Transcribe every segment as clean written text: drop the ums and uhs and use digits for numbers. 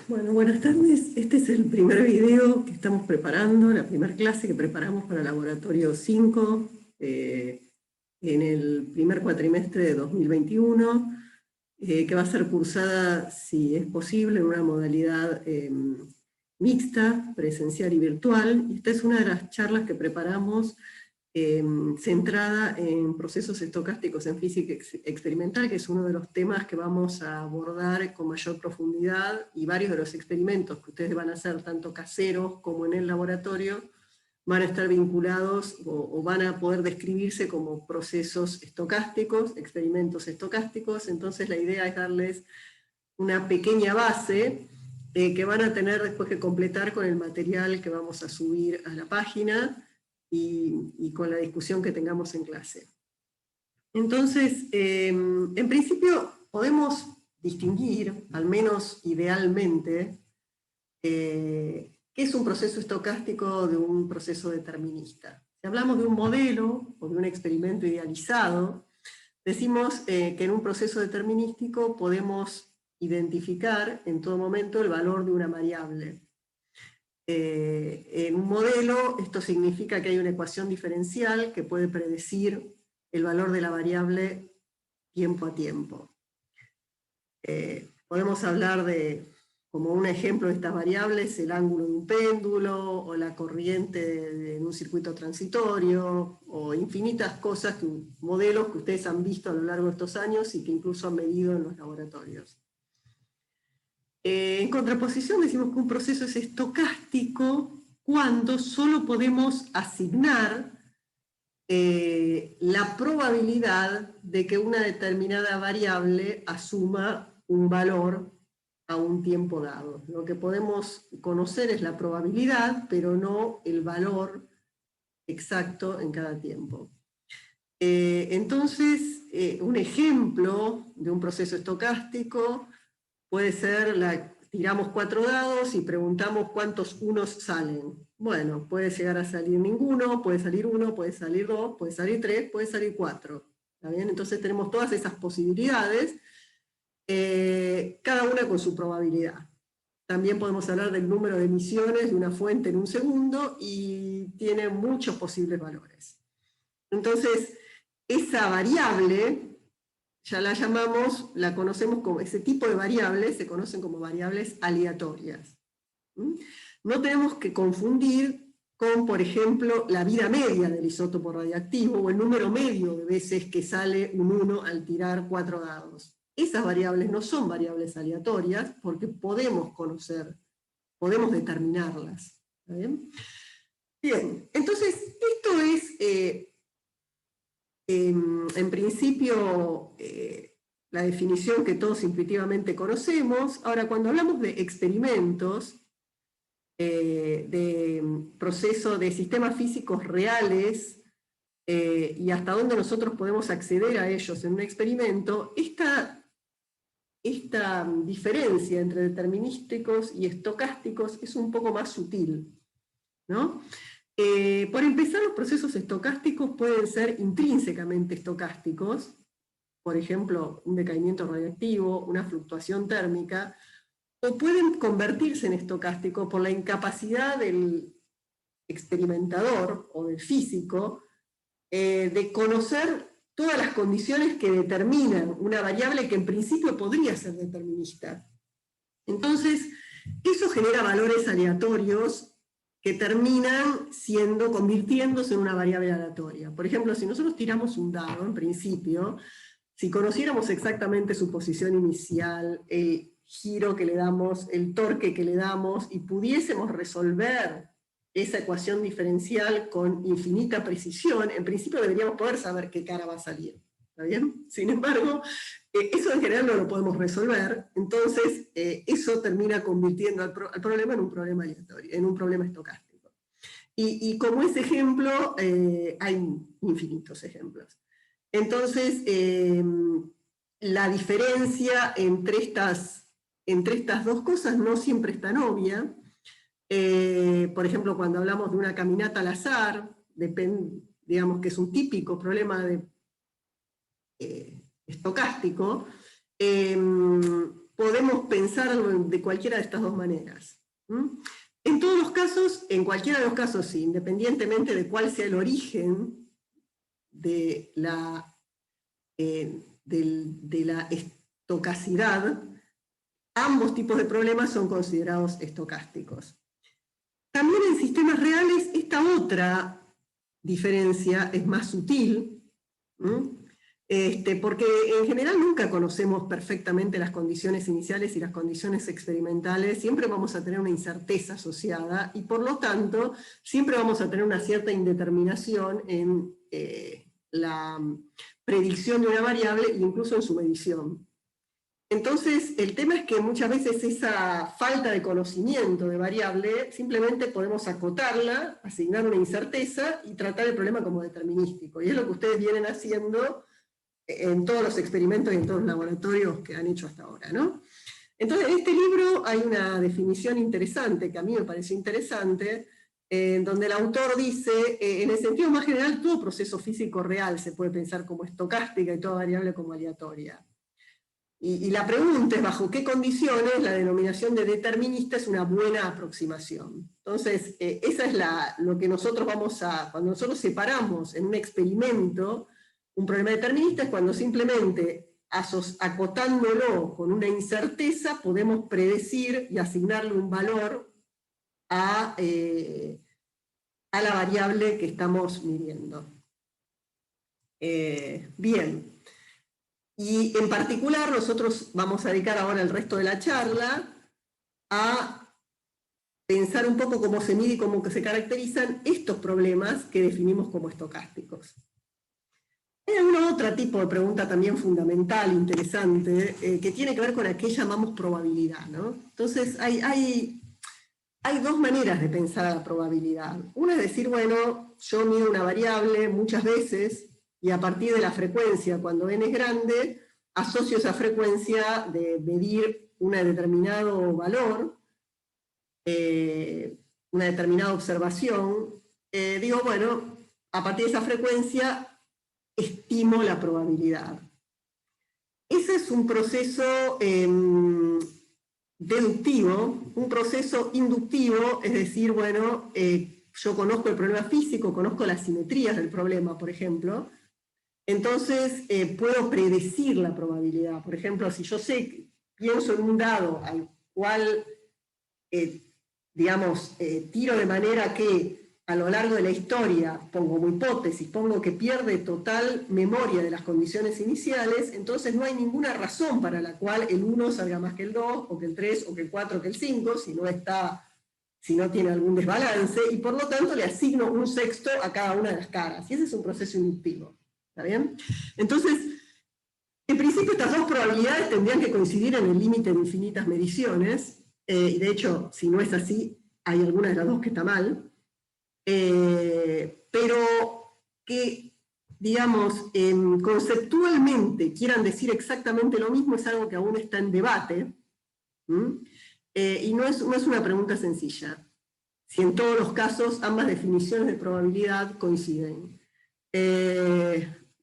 Bueno, buenas tardes. Este es el primer video que estamos preparando, la primera clase que preparamos para Laboratorio 5 en el primer cuatrimestre de 2021, que va a ser cursada, si es posible, en una modalidad mixta, presencial y virtual. Y esta es una de las charlas que preparamos centrada en procesos estocásticos en física experimental, que es uno de los temas que vamos a abordar con mayor profundidad, y varios de los experimentos que ustedes van a hacer, tanto caseros como en el laboratorio, van a estar vinculados o van a poder describirse como procesos estocásticos, experimentos estocásticos. Entonces la idea es darles una pequeña base que van a tener después que completar con el material que vamos a subir a la página, y con la discusión que tengamos en clase. Entonces, en principio podemos distinguir, al menos idealmente, qué es un proceso estocástico de un proceso determinista. Si hablamos de un modelo o de un experimento idealizado, decimos que en un proceso determinístico podemos identificar en todo momento el valor de una variable. En un modelo, esto significa que hay una ecuación diferencial que puede predecir el valor de la variable tiempo a tiempo. Podemos hablar de, como un ejemplo de estas variables, el ángulo de un péndulo, o la corriente en un circuito transitorio, o infinitas cosas, modelos que ustedes han visto a lo largo de estos años y que incluso han medido en los laboratorios. En contraposición, decimos que un proceso es estocástico cuando solo podemos asignar la probabilidad de que una determinada variable asuma un valor a un tiempo dado. Lo que podemos conocer es la probabilidad, pero no el valor exacto en cada tiempo. Entonces, un ejemplo de un proceso estocástico puede ser, tiramos 4 dados y preguntamos cuántos unos salen. Bueno, puede llegar a salir ninguno, puede salir 1, puede salir 2, puede salir 3, puede salir 4. ¿Está bien? Entonces tenemos todas esas posibilidades, cada una con su probabilidad. También podemos hablar del número de emisiones de una fuente en un segundo, y tiene muchos posibles valores. Entonces, esa variable ya la llamamos, la conocemos como, ese tipo de variables se conocen como variables aleatorias. No tenemos que confundir con, por ejemplo, la vida media del isótopo radiactivo, o el número medio de veces que sale un 1 al tirar 4 dados. Esas variables no son variables aleatorias, porque podemos conocer, podemos determinarlas. ¿Está bien? Bien, entonces, esto es en principio, la definición que todos intuitivamente conocemos. Ahora, cuando hablamos de experimentos, de procesos, de sistemas físicos reales, y hasta dónde nosotros podemos acceder a ellos en un experimento, esta diferencia entre determinísticos y estocásticos es un poco más sutil, ¿no? Por empezar, los procesos estocásticos pueden ser intrínsecamente estocásticos, por ejemplo, un decaimiento radiactivo, una fluctuación térmica, o pueden convertirse en estocásticos por la incapacidad del experimentador o del físico de conocer todas las condiciones que determinan una variable que en principio podría ser determinista. Entonces, eso genera valores aleatorios que terminan convirtiéndose en una variable aleatoria. Por ejemplo, si nosotros tiramos un dado, en principio, si conociéramos exactamente su posición inicial, el giro que le damos, el torque que le damos, y pudiésemos resolver esa ecuación diferencial con infinita precisión, en principio deberíamos poder saber qué cara va a salir. ¿Está bien? Sin embargo, eso en general no lo podemos resolver, entonces eso termina convirtiendo al problema en un problema aleatorio, en un problema estocástico. Y como ese ejemplo, hay infinitos ejemplos. Entonces, la diferencia entre estas dos cosas no siempre es tan obvia. Por ejemplo, cuando hablamos de una caminata al azar, digamos que es un típico problema estocástico, podemos pensarlo de cualquiera de estas dos maneras. En todos los casos, en cualquiera de los casos, sí, independientemente de cuál sea el origen de la estocacidad, ambos tipos de problemas son considerados estocásticos. También en sistemas reales, esta otra diferencia es más sutil, porque en general nunca conocemos perfectamente las condiciones iniciales y las condiciones experimentales, siempre vamos a tener una incerteza asociada, y por lo tanto, siempre vamos a tener una cierta indeterminación en la predicción de una variable e incluso en su medición. Entonces, el tema es que muchas veces esa falta de conocimiento de variable, simplemente podemos acotarla, asignar una incerteza y tratar el problema como determinístico. Y es lo que ustedes vienen haciendo en todos los experimentos y en todos los laboratorios que han hecho hasta ahora, ¿no? Entonces, en este libro hay una definición interesante, que a mí me pareció interesante, donde el autor dice, en el sentido más general, todo proceso físico real se puede pensar como estocástica y toda variable como aleatoria. Y la pregunta es, ¿bajo qué condiciones la denominación de determinista es una buena aproximación? Entonces, esa es lo que nosotros vamos a, cuando nosotros separamos en un experimento un problema determinista, es cuando simplemente acotándolo con una incerteza podemos predecir y asignarle un valor a la variable que estamos midiendo. Bien. Y en particular nosotros vamos a dedicar ahora el resto de la charla a pensar un poco cómo se mide y cómo se caracterizan estos problemas que definimos como estocásticos. Hay algún otro tipo de pregunta también fundamental, interesante, que tiene que ver con aquello que llamamos probabilidad, ¿no? Entonces hay dos maneras de pensar a la probabilidad. Una es decir, bueno, yo mido una variable muchas veces, y a partir de la frecuencia, cuando n es grande, asocio esa frecuencia de medir un determinado valor, una determinada observación, digo, bueno, a partir de esa frecuencia estimo la probabilidad. Ese es un proceso deductivo. Un proceso inductivo, es decir, bueno, yo conozco el problema físico, conozco las simetrías del problema, por ejemplo, entonces puedo predecir la probabilidad. Por ejemplo, si yo pienso en un dado al cual, digamos, tiro de manera que a lo largo de la historia, pongo como hipótesis, pongo que pierde total memoria de las condiciones iniciales, entonces no hay ninguna razón para la cual el 1 salga más que el 2, o que el 3, o que el 4, o que el 5, si no tiene algún desbalance, y por lo tanto le asigno un sexto a cada una de las caras, y ese es un proceso inductivo. ¿Está bien? Entonces, en principio estas dos probabilidades tendrían que coincidir en el límite de infinitas mediciones, y de hecho, si no es así, hay alguna de las dos que está mal, pero que, digamos, conceptualmente quieran decir exactamente lo mismo es algo que aún está en debate, y no es una pregunta sencilla, si en todos los casos ambas definiciones de probabilidad coinciden.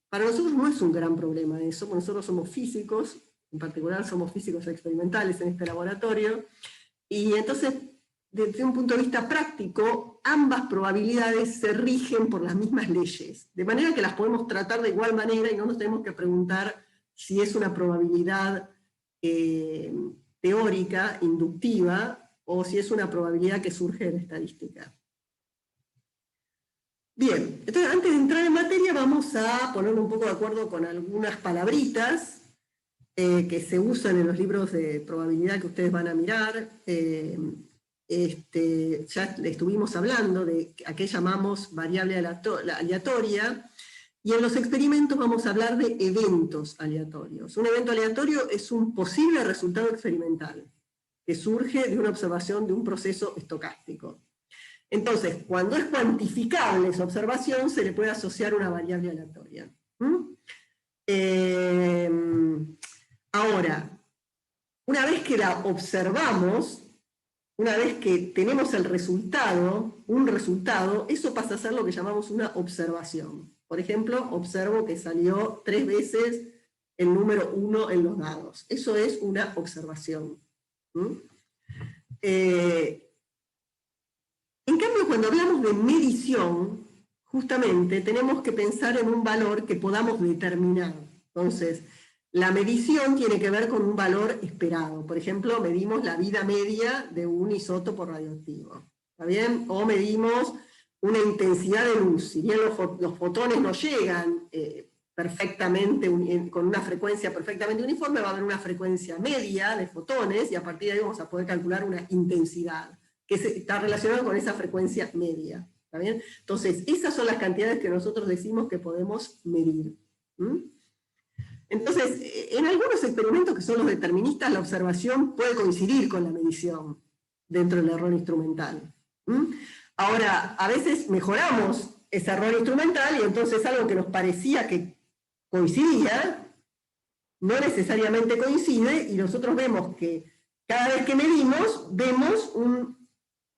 Para nosotros no es un gran problema eso, porque nosotros somos físicos, en particular somos físicos experimentales en este laboratorio, y entonces, desde un punto de vista práctico, ambas probabilidades se rigen por las mismas leyes, de manera que las podemos tratar de igual manera y no nos tenemos que preguntar si es una probabilidad teórica, inductiva, o si es una probabilidad que surge de la estadística. Bien, entonces antes de entrar en materia vamos a ponernos un poco de acuerdo con algunas palabritas que se usan en los libros de probabilidad que ustedes van a mirar. Ya le estuvimos hablando de a qué llamamos variable aleatoria, y en los experimentos vamos a hablar de eventos aleatorios. Un evento aleatorio es un posible resultado experimental que surge de una observación de un proceso estocástico. Entonces, cuando es cuantificable esa observación, se le puede asociar una variable aleatoria. Ahora, una vez que la observamos, una vez que tenemos el resultado, un resultado, eso pasa a ser lo que llamamos una observación. Por ejemplo, observo que salió 3 veces el número 1 en los dados. Eso es una observación. En cambio, cuando hablamos de medición, justamente tenemos que pensar en un valor que podamos determinar. Entonces, la medición tiene que ver con un valor esperado. Por ejemplo, medimos la vida media de un isótopo radioactivo. ¿Está bien? O medimos una intensidad de luz. Si bien los fotones no llegan perfectamente, con una frecuencia perfectamente uniforme, va a haber una frecuencia media de fotones, y a partir de ahí vamos a poder calcular una intensidad, que está relacionada con esa frecuencia media. ¿Está bien? Entonces, esas son las cantidades que nosotros decimos que podemos medir. Entonces, en algunos experimentos que son los deterministas, la observación puede coincidir con la medición dentro del error instrumental. Ahora, a veces mejoramos ese error instrumental y entonces algo que nos parecía que coincidía, no necesariamente coincide, y nosotros vemos que cada vez que medimos, vemos un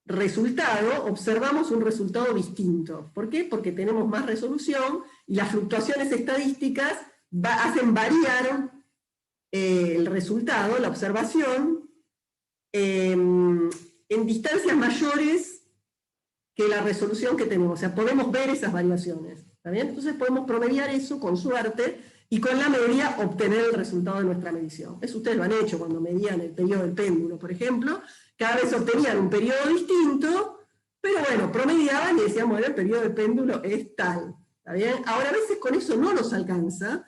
resultado, observamos un resultado distinto. ¿Por qué? Porque tenemos más resolución y las fluctuaciones estadísticas hacen variar el resultado, la observación, en distancias mayores que la resolución que tenemos. O sea, podemos ver esas variaciones. ¿Está bien? Entonces podemos promediar eso con suerte y con la media obtener el resultado de nuestra medición. Eso ustedes lo han hecho cuando medían el periodo del péndulo, por ejemplo. Cada vez obtenían un periodo distinto, pero bueno, promediaban y decían, bueno, el periodo del péndulo es tal. ¿Está bien? Ahora, a veces con eso no nos alcanza,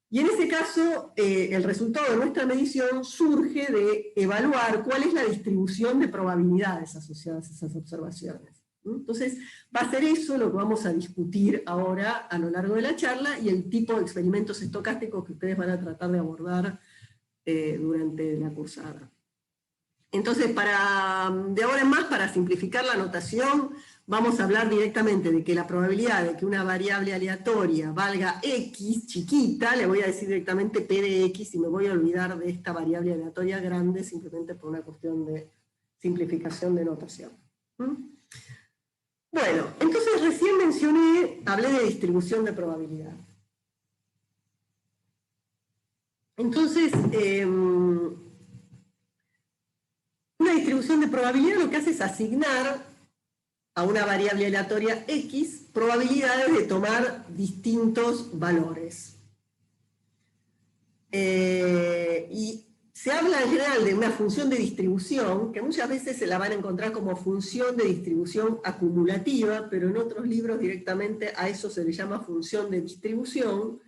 y en ese caso, el resultado de nuestra medición surge de evaluar cuál es la distribución de probabilidades asociadas a esas observaciones. Entonces, va a ser eso lo que vamos a discutir ahora a lo largo de la charla, y el tipo de experimentos estocásticos que ustedes van a tratar de abordar durante la cursada. Entonces, de ahora en más, para simplificar la notación, vamos a hablar directamente de que la probabilidad de que una variable aleatoria valga x chiquita, le voy a decir directamente p de x, y me voy a olvidar de esta variable aleatoria grande, simplemente por una cuestión de simplificación de notación. Bueno, entonces recién hablé de distribución de probabilidad. Entonces, una distribución de probabilidad lo que hace es asignar a una variable aleatoria x probabilidades de tomar distintos valores. Y se habla en general de una función de distribución, que muchas veces se la van a encontrar como función de distribución acumulativa, pero en otros libros directamente a eso se le llama función de distribución,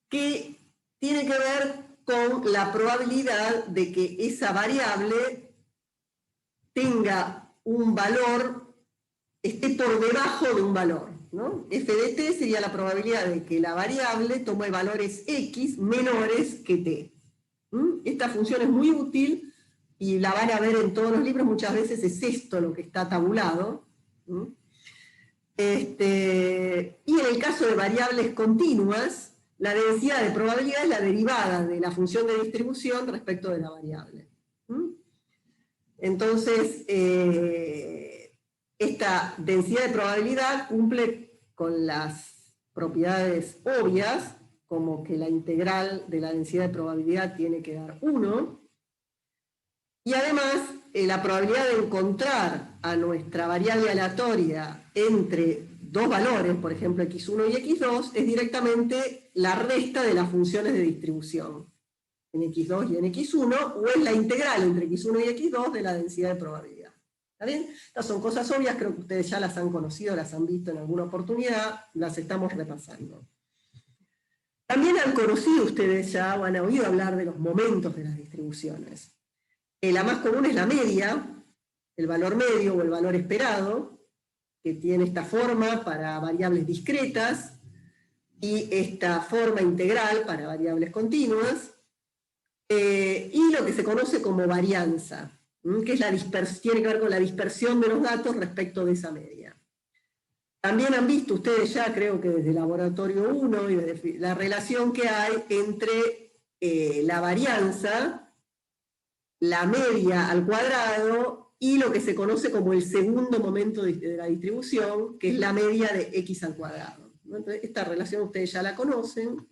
que tiene que ver con la probabilidad de que esa variable tenga un valor, esté por debajo de un valor, ¿no? F de t sería la probabilidad de que la variable tome valores x menores que t. Esta función es muy útil y la van a ver en todos los libros, muchas veces es esto lo que está tabulado. Y en el caso de variables continuas, la densidad de probabilidad es la derivada de la función de distribución respecto de la variable. Entonces, esta densidad de probabilidad cumple con las propiedades obvias, como que la integral de la densidad de probabilidad tiene que dar 1, y además la probabilidad de encontrar a nuestra variable aleatoria entre dos valores, por ejemplo x1 y x2, es directamente la resta de las funciones de distribución en x2 y en x1, o es la integral entre x1 y x2 de la densidad de probabilidad. ¿Está bien? Estas son cosas obvias, creo que ustedes ya las han conocido, las han visto en alguna oportunidad, las estamos repasando. También han conocido ustedes ya, o han oído hablar de los momentos de las distribuciones. La más común es la media, el valor medio o el valor esperado, que tiene esta forma para variables discretas, y esta forma integral para variables continuas, y lo que se conoce como varianza, que es tiene que ver con la dispersión de los datos respecto de esa media. También han visto ustedes ya, creo que desde Laboratorio 1, la relación que hay entre la varianza, la media al cuadrado, y lo que se conoce como el segundo momento de la distribución, que es la media de x al cuadrado. Entonces, esta relación ustedes ya la conocen.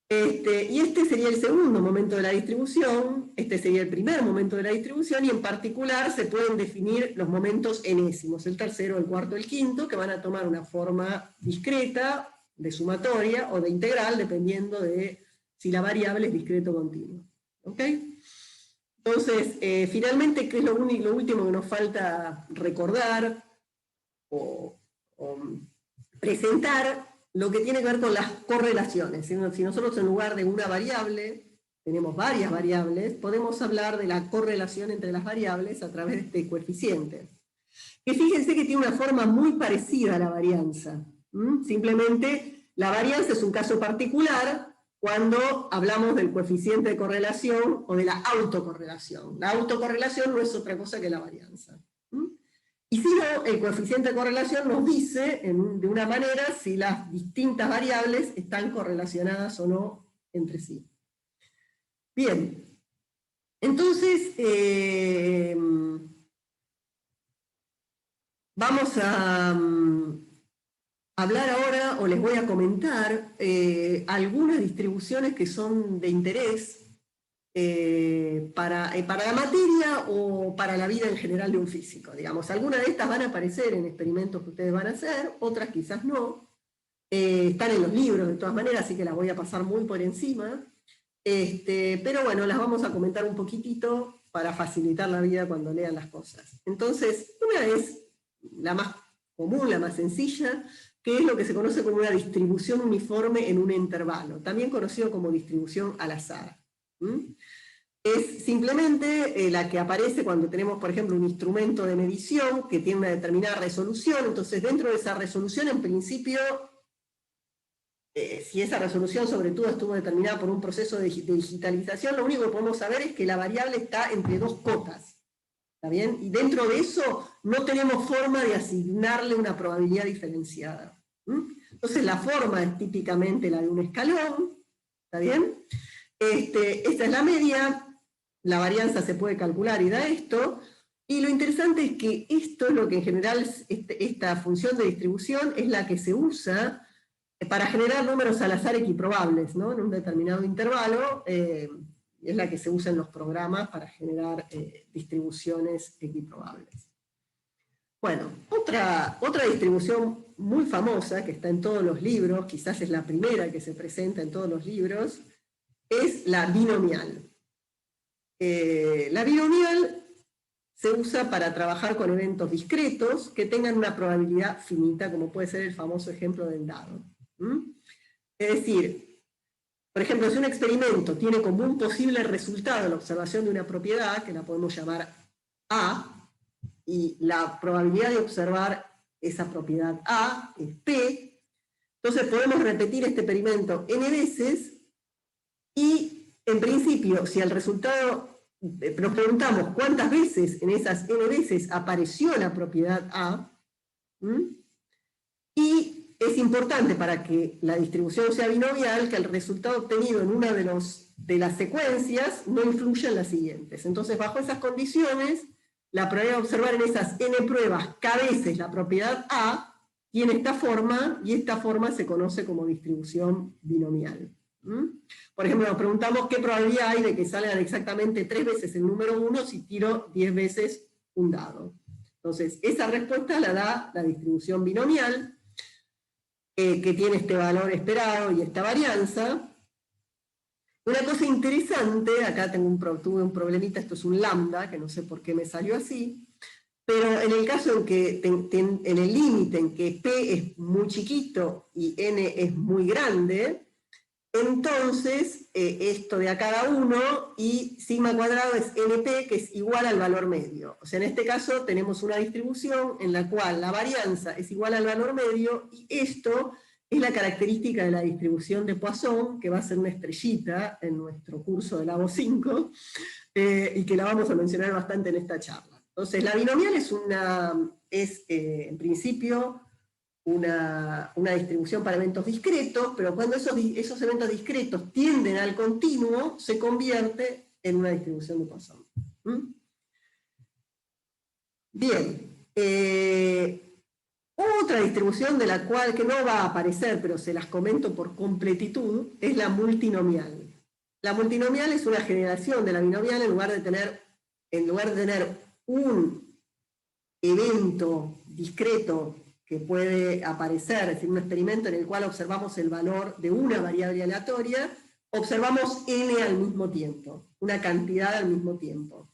Y este sería el segundo momento de la distribución, este sería el primer momento de la distribución, y en particular se pueden definir los momentos enésimos, el tercero, el cuarto, el quinto, que van a tomar una forma discreta, de sumatoria o de integral, dependiendo de si la variable es discreto o continuo. ¿Ok? Entonces, finalmente, ¿qué es lo último que nos falta recordar o presentar? Lo que tiene que ver con las correlaciones. Si nosotros en lugar de una variable tenemos varias variables, podemos hablar de la correlación entre las variables a través de este coeficiente. Que fíjense que tiene una forma muy parecida a la varianza. Simplemente la varianza es un caso particular cuando hablamos del coeficiente de correlación o de la autocorrelación. La autocorrelación no es otra cosa que la varianza. Y si no, el coeficiente de correlación nos dice, de una manera, si las distintas variables están correlacionadas o no entre sí. Bien, entonces, vamos a hablar ahora, o les voy a comentar, algunas distribuciones que son de interés para la materia o para la vida en general de un físico, digamos. Algunas de estas van a aparecer en experimentos que ustedes van a hacer, otras quizás no. Están en los libros de todas maneras, así que las voy a pasar muy por encima. Pero bueno, las vamos a comentar un poquitito para facilitar la vida cuando lean las cosas. Entonces, una es la más común, la más sencilla, que es lo que se conoce como una distribución uniforme en un intervalo, también conocido como distribución al azar. Es simplemente la que aparece cuando tenemos, por ejemplo, un instrumento de medición que tiene una determinada resolución. Entonces, dentro de esa resolución, en principio, si esa resolución sobre todo estuvo determinada por un proceso de digitalización, lo único que podemos saber es que la variable está entre dos cotas. ¿Está bien? Y dentro de eso no tenemos forma de asignarle una probabilidad diferenciada. Entonces, la forma es típicamente la de un escalón. ¿Está bien? Esta es la media, la varianza se puede calcular y da esto, y lo interesante es que esto es lo que en general, esta función de distribución es la que se usa para generar números al azar equiprobables, ¿no? En un determinado intervalo, es la que se usa en los programas para generar distribuciones equiprobables. Bueno, otra distribución muy famosa, que está en todos los libros, quizás es la primera que se presenta en todos los libros, es la binomial. La binomial se usa para trabajar con eventos discretos que tengan una probabilidad finita, como puede ser el famoso ejemplo del dado. Es decir, por ejemplo, si un experimento tiene como un posible resultado la observación de una propiedad, que la podemos llamar A, y la probabilidad de observar esa propiedad A es P, entonces podemos repetir este experimento n veces. Y, en principio, si el resultado, nos preguntamos cuántas veces en esas n veces apareció la propiedad A, y es importante para que la distribución sea binomial que el resultado obtenido en una de las secuencias no influya en las siguientes. Entonces, bajo esas condiciones, la probabilidad de observar en esas n pruebas k veces la propiedad A tiene esta forma, y esta forma se conoce como distribución binomial. Por ejemplo, nos preguntamos qué probabilidad hay de que salgan exactamente 3 veces el número 1 si tiro 10 veces un dado. Entonces, esa respuesta la da la distribución binomial, que tiene este valor esperado y esta varianza. Una cosa interesante, acá tuve un problemita, esto es un lambda, que no sé por qué me salió así, pero en el caso en que, en el límite en que P es muy chiquito y N es muy grande, entonces esto de a cada uno y sigma cuadrado es NP, que es igual al valor medio. O sea, en este caso tenemos una distribución en la cual la varianza es igual al valor medio, y esto es la característica de la distribución de Poisson, que va a ser una estrellita en nuestro curso de Labo 5, y que la vamos a mencionar bastante en esta charla. Entonces, la binomial es en principio una distribución para eventos discretos, pero cuando esos eventos discretos tienden al continuo, se convierte en una distribución de Poisson. Bien. Otra distribución de la cual, que no va a aparecer, pero se las comento por completitud, es la multinomial. La multinomial es una generación de la binomial en lugar de tener un evento discreto que puede aparecer, es decir, un experimento en el cual observamos el valor de una variable aleatoria, observamos n al mismo tiempo, una cantidad al mismo tiempo.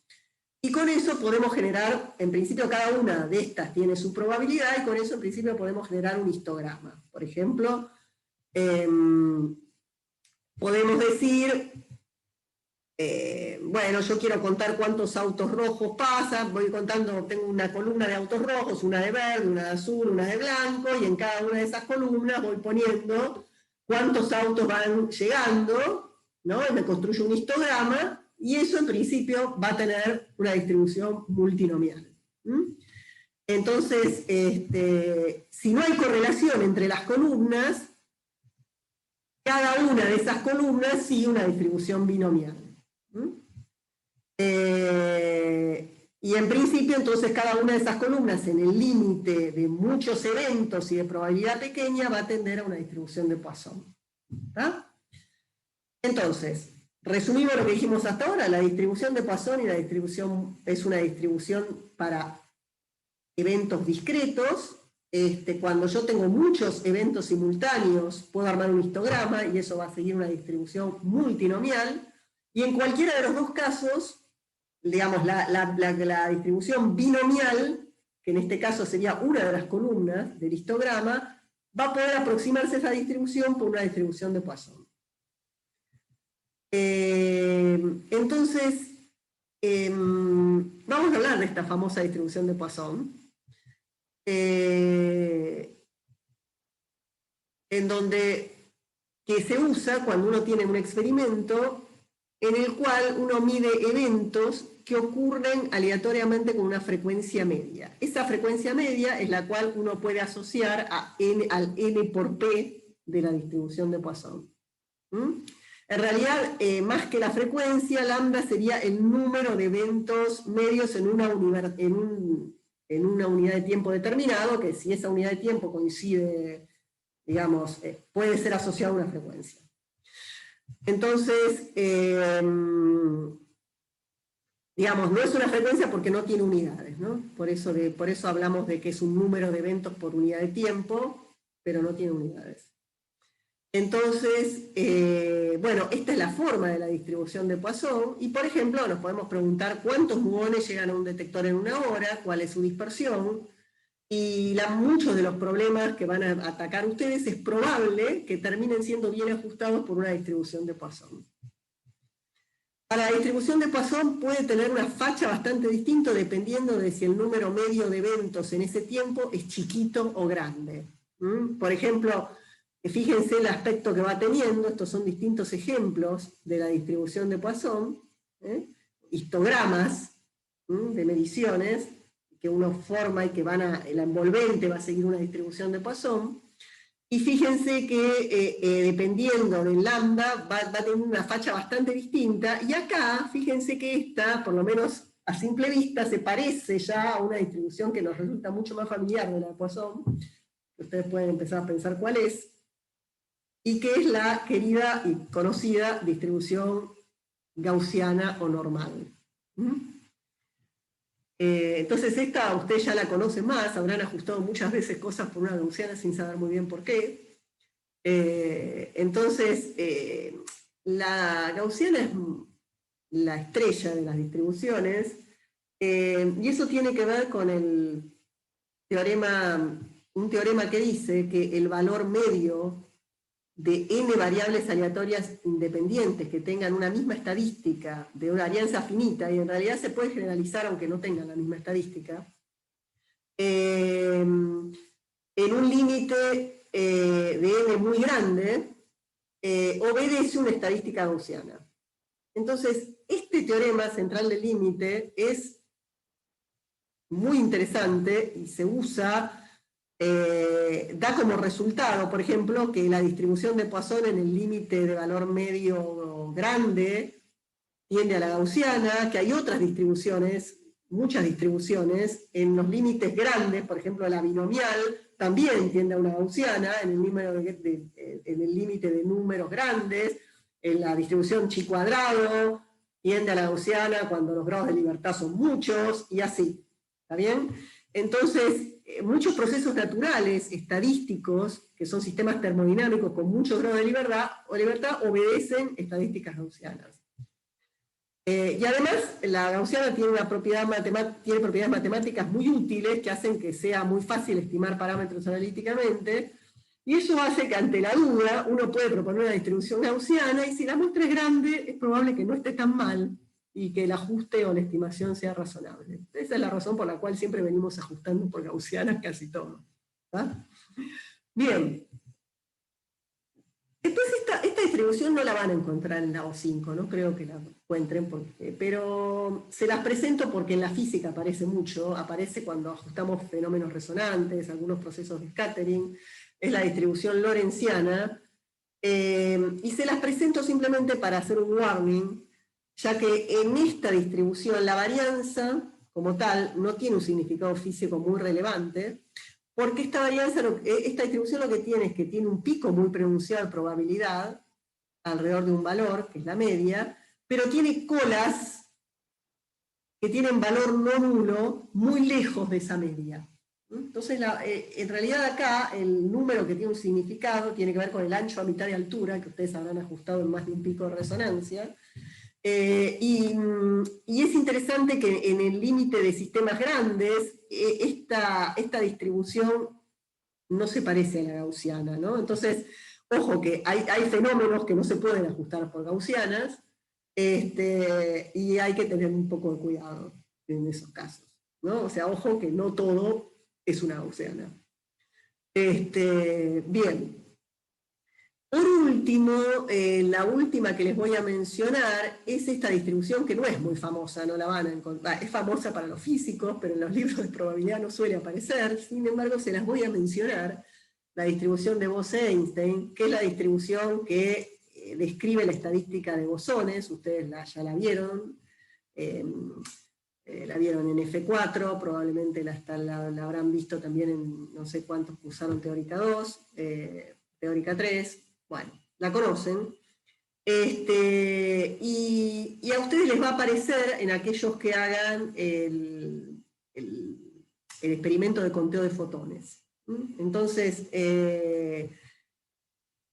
Y con eso podemos generar, en principio cada una de estas tiene su probabilidad, y con eso en principio podemos generar un histograma. Por ejemplo, podemos decir, bueno, yo quiero contar cuántos autos rojos pasan, voy contando, tengo una columna de autos rojos, una de verde, una de azul, una de blanco, y en cada una de esas columnas voy poniendo cuántos autos van llegando, ¿no? Y me construyo un histograma, y eso en principio va a tener una distribución multinomial. Entonces, si no hay correlación entre las columnas, cada una de esas columnas sigue una distribución binomial. Y en principio, entonces, cada una de esas columnas, en el límite de muchos eventos y de probabilidad pequeña, va a tender a una distribución de Poisson. ¿Está? Entonces, resumimos lo que dijimos hasta ahora: la distribución de Poisson es una distribución para eventos discretos. Cuando yo tengo muchos eventos simultáneos, puedo armar un histograma, y eso va a seguir una distribución multinomial. Y en cualquiera de los dos casos, digamos, la distribución binomial, que en este caso sería una de las columnas del histograma, va a poder aproximarse a esa distribución por una distribución de Poisson. Entonces, vamos a hablar de esta famosa distribución de Poisson, en donde que se usa cuando uno tiene un experimento en el cual uno mide eventos que ocurren aleatoriamente con una frecuencia media. Esa frecuencia media es la cual uno puede asociar al n por p de la distribución de Poisson. En realidad, más que la frecuencia, lambda sería el número de eventos medios en una unidad de tiempo determinado, que si esa unidad de tiempo coincide, digamos, puede ser asociada a una frecuencia. Entonces, digamos, no es una frecuencia porque no tiene unidades, ¿no? Por eso hablamos de que es un número de eventos por unidad de tiempo, pero no tiene unidades. Entonces, bueno, esta es la forma de la distribución de Poisson, y por ejemplo nos podemos preguntar cuántos muones llegan a un detector en una hora, cuál es su dispersión, y muchos de los problemas que van a atacar ustedes es probable que terminen siendo bien ajustados por una distribución de Poisson. La distribución de Poisson puede tener una facha bastante distinta dependiendo de si el número medio de eventos en ese tiempo es chiquito o grande. Por ejemplo, fíjense el aspecto que va teniendo. Estos son distintos ejemplos de la distribución de Poisson, histogramas de mediciones que uno forma y que la envolvente va a seguir una distribución de Poisson. Y fíjense que dependiendo del lambda va a tener una facha bastante distinta, y acá fíjense que esta, por lo menos a simple vista, se parece ya a una distribución que nos resulta mucho más familiar de la de Poisson, que ustedes pueden empezar a pensar cuál es, y que es la querida y conocida distribución gaussiana o normal. Entonces esta ustedes ya la conocen más, habrán ajustado muchas veces cosas por una gaussiana sin saber muy bien por qué. Entonces, la gaussiana es la estrella de las distribuciones, y eso tiene que ver con un teorema que dice que el valor medio de n variables aleatorias independientes que tengan una misma estadística de una varianza finita, y en realidad se puede generalizar aunque no tengan la misma estadística, en un límite de n muy grande, obedece una estadística gaussiana. Entonces, este teorema central del límite es muy interesante y se usa. Da como resultado, por ejemplo, que la distribución de Poisson en el límite de valor medio grande tiende a la gaussiana, que hay otras distribuciones muchas distribuciones, en los límites grandes, por ejemplo la binomial, también tiende a una gaussiana, en el límite de números grandes, en la distribución chi cuadrado, tiende a la gaussiana cuando los grados de libertad son muchos, y así, ¿está bien? Entonces, muchos procesos naturales, estadísticos, que son sistemas termodinámicos con muchos grados de libertad, obedecen estadísticas gaussianas. Y además, la gaussiana tiene propiedades matemáticas muy útiles que hacen que sea muy fácil estimar parámetros analíticamente, y eso hace que ante la duda uno puede proponer una distribución gaussiana, y si la muestra es grande, es probable que no esté tan mal, y que el ajuste o la estimación sea razonable. Esa es la razón por la cual siempre venimos ajustando por gaussianas casi todo. ¿Tá? Bien. Después esta distribución no la van a encontrar en la O5, no creo que la encuentren, pero se las presento porque en la física aparece mucho, aparece cuando ajustamos fenómenos resonantes, algunos procesos de scattering, es la distribución lorentziana, y se las presento simplemente para hacer un warning, ya que en esta distribución la varianza, como tal, no tiene un significado físico muy relevante, porque esta distribución lo que tiene es que tiene un pico muy pronunciado de probabilidad, alrededor de un valor, que es la media, pero tiene colas que tienen valor no nulo muy lejos de esa media. Entonces, en realidad acá, el número que tiene un significado tiene que ver con el ancho a mitad de altura, que ustedes habrán ajustado en más de un pico de resonancia, y es interesante que en el límite de sistemas grandes, esta distribución no se parece a la gaussiana, ¿no? Entonces, ojo que hay fenómenos que no se pueden ajustar por gaussianas, y hay que tener un poco de cuidado en esos casos, ¿no? O sea, ojo que no todo es una gaussiana. Bien. Por último, la última que les voy a mencionar es esta distribución que no es muy famosa, no la van a encontrar, es famosa para los físicos, pero en los libros de probabilidad no suele aparecer, sin embargo se las voy a mencionar, la distribución de Bose-Einstein, que es la distribución que describe la estadística de bosones, ustedes ya la vieron, la vieron en F4, probablemente la habrán visto también en no sé cuántos que usaron teórica 2, teórica 3, bueno, la conocen, y a ustedes les va a aparecer en aquellos que hagan el experimento de conteo de fotones. Entonces,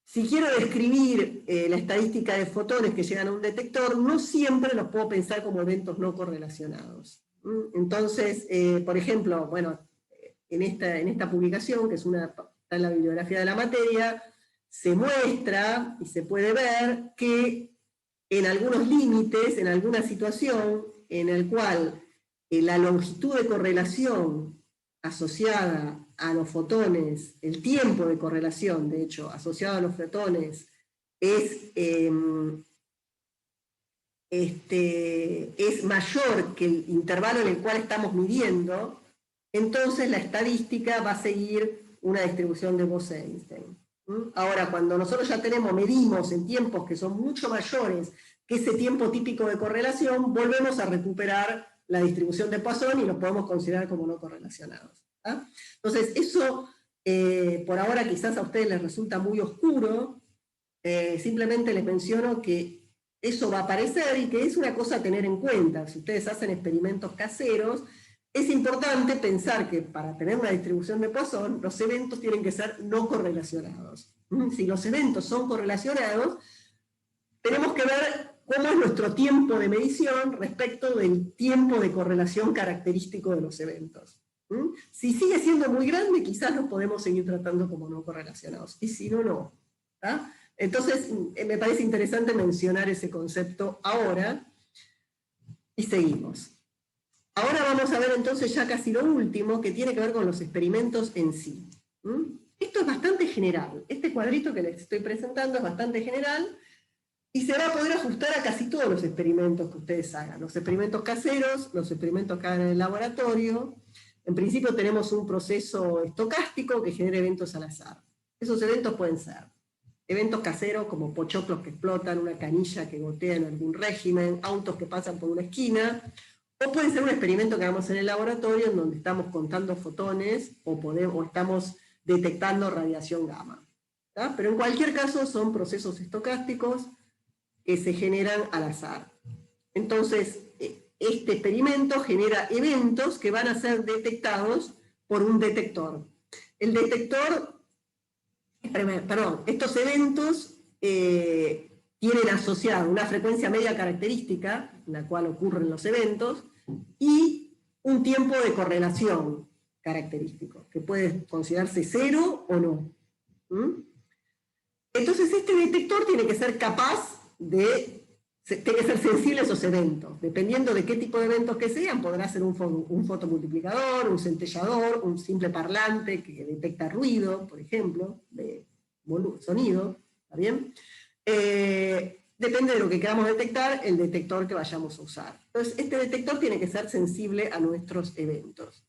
si quiero describir la estadística de fotones que llegan a un detector, no siempre los puedo pensar como eventos no correlacionados. Entonces, por ejemplo, bueno, en esta publicación, que está en la bibliografía de la materia, se muestra y se puede ver que en algunos límites, en alguna situación en el cual la longitud de correlación asociada a los fotones, el tiempo de correlación, de hecho, asociado a los fotones, es mayor que el intervalo en el cual estamos midiendo, entonces la estadística va a seguir una distribución de Bose-Einstein. Ahora, cuando nosotros ya medimos en tiempos que son mucho mayores que ese tiempo típico de correlación, volvemos a recuperar la distribución de Poisson y los podemos considerar como no correlacionados. ¿Ah? Entonces, eso por ahora quizás a ustedes les resulta muy oscuro, simplemente les menciono que eso va a aparecer y que es una cosa a tener en cuenta. Si ustedes hacen experimentos caseros, es importante pensar que para tener una distribución de Poisson, los eventos tienen que ser no correlacionados. Si los eventos son correlacionados, tenemos que ver cómo es nuestro tiempo de medición respecto del tiempo de correlación característico de los eventos. Si sigue siendo muy grande, quizás los podemos seguir tratando como no correlacionados, y si no, no. ¿Tá? Entonces, me parece interesante mencionar ese concepto ahora, y seguimos. Ahora vamos a ver entonces ya casi lo último, que tiene que ver con los experimentos en sí. Esto es bastante general. Este cuadrito que les estoy presentando es bastante general, y se va a poder ajustar a casi todos los experimentos que ustedes hagan. Los experimentos caseros, los experimentos que hagan en el laboratorio. En principio tenemos un proceso estocástico que genera eventos al azar. Esos eventos pueden ser eventos caseros como pochoclos que explotan, una canilla que gotea en algún régimen, autos que pasan por una esquina, O puede ser un experimento que hagamos en el laboratorio en donde estamos contando fotones o estamos detectando radiación gamma. ¿Tá? Pero en cualquier caso son procesos estocásticos que se generan al azar. Entonces, este experimento genera eventos que van a ser detectados por un detector. El detector, perdón, estos eventos tienen asociada una frecuencia media característica, en la cual ocurren los eventos, y un tiempo de correlación característico, que puede considerarse 0 o no. Entonces este detector tiene que ser capaz tiene que ser sensible a esos eventos. Dependiendo de qué tipo de eventos que sean, podrá ser un fotomultiplicador, un centellador, un simple parlante que detecta ruido, por ejemplo, de sonido, ¿está bien? Depende de lo que queramos detectar, el detector que vayamos a usar. Entonces, este detector tiene que ser sensible a nuestros eventos.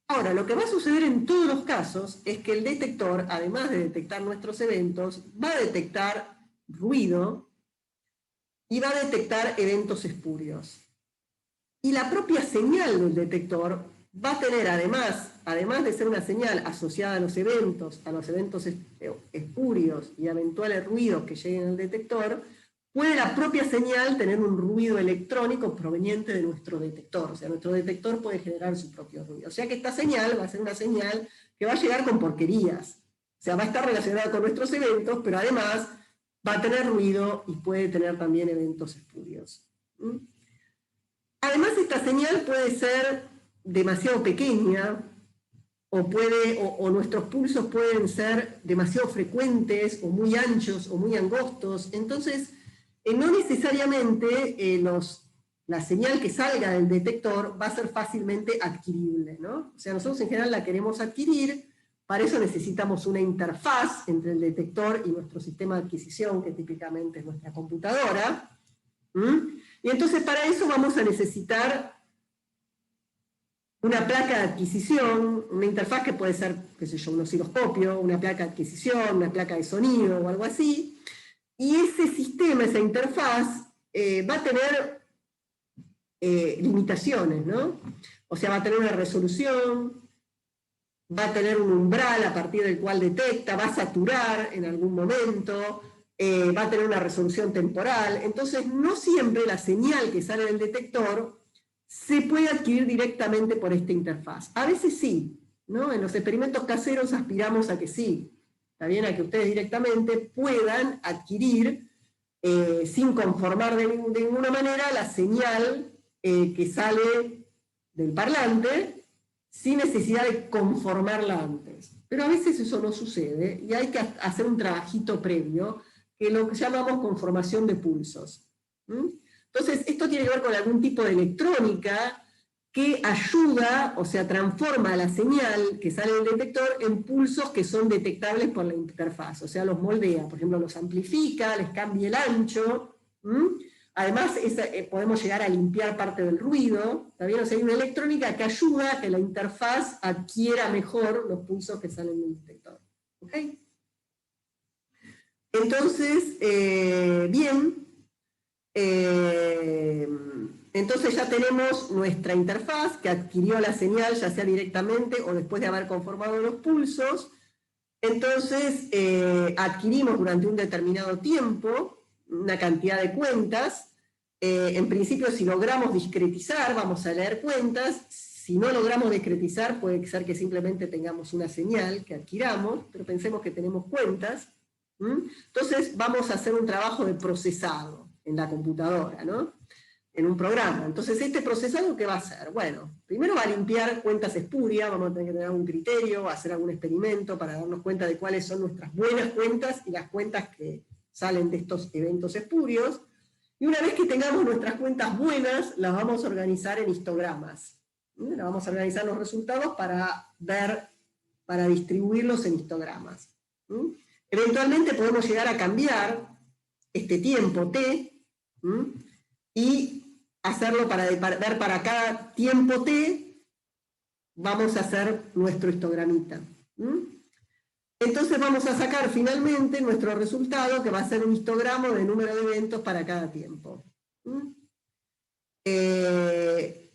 Ahora, lo que va a suceder en todos los casos es que el detector, además de detectar nuestros eventos, va a detectar ruido y va a detectar eventos espurios. Y la propia señal del detector va a tener, además de ser una señal asociada a los eventos espurios y eventuales ruidos que lleguen al detector, puede la propia señal tener un ruido electrónico proveniente de nuestro detector. O sea, nuestro detector puede generar su propio ruido. O sea que esta señal va a ser una señal que va a llegar con porquerías. O sea, va a estar relacionada con nuestros eventos, pero además va a tener ruido y puede tener también eventos espurios. Además, esta señal puede ser demasiado pequeña, o nuestros pulsos pueden ser demasiado frecuentes, o muy anchos, o muy angostos. Entonces, no necesariamente la señal que salga del detector va a ser fácilmente adquirible, ¿no? O sea, nosotros en general la queremos adquirir, para eso necesitamos una interfaz entre el detector y nuestro sistema de adquisición, que típicamente es nuestra computadora. Y entonces para eso vamos a necesitar una placa de adquisición, una interfaz que puede ser, qué sé yo, un osciloscopio, una placa de adquisición, una placa de sonido o algo así. Y ese sistema, esa interfaz, va a tener limitaciones, ¿no? O sea, va a tener una resolución, va a tener un umbral a partir del cual detecta, va a saturar en algún momento, va a tener una resolución temporal. Entonces, no siempre la señal que sale del detector se puede adquirir directamente por esta interfaz. A veces sí, ¿no? En los experimentos caseros aspiramos a que sí, está bien, a que ustedes directamente puedan adquirir, sin conformar de ninguna manera, la señal que sale del parlante, sin necesidad de conformarla antes. Pero a veces eso no sucede y hay que hacer un trabajito previo, que lo que llamamos conformación de pulsos. Entonces, esto tiene que ver con algún tipo de electrónica que ayuda, o sea, transforma la señal que sale del detector en pulsos que son detectables por la interfaz, o sea, los moldea, por ejemplo, los amplifica, les cambia el ancho. Además, podemos llegar a limpiar parte del ruido, ¿está bien? O sea, hay una electrónica que ayuda a que la interfaz adquiera mejor los pulsos que salen del detector. ¿Ok? Entonces, bien, entonces ya tenemos nuestra interfaz que adquirió la señal, ya sea directamente o después de haber conformado los pulsos. Entonces, adquirimos durante un determinado tiempo una cantidad de cuentas. En principio, si logramos discretizar, vamos a leer cuentas. Si no logramos discretizar, puede ser que simplemente tengamos una señal que adquiramos, pero pensemos que tenemos cuentas. Entonces, vamos a hacer un trabajo de procesado en la computadora, ¿no? En un programa. Entonces, este procesado, ¿qué va a hacer? Bueno, primero va a limpiar cuentas espurias, vamos a tener que tener algún criterio, hacer algún experimento para darnos cuenta de cuáles son nuestras buenas cuentas y las cuentas que salen de estos eventos espurios. Y una vez que tengamos nuestras cuentas buenas, las vamos a organizar en histogramas. Las vamos a organizar los resultados para distribuirlos en histogramas. Eventualmente podemos llegar a cambiar este tiempo t, y hacerlo ver para cada tiempo t, vamos a hacer nuestro histogramita. Entonces vamos a sacar finalmente nuestro resultado, que va a ser un histograma de número de eventos para cada tiempo. Ese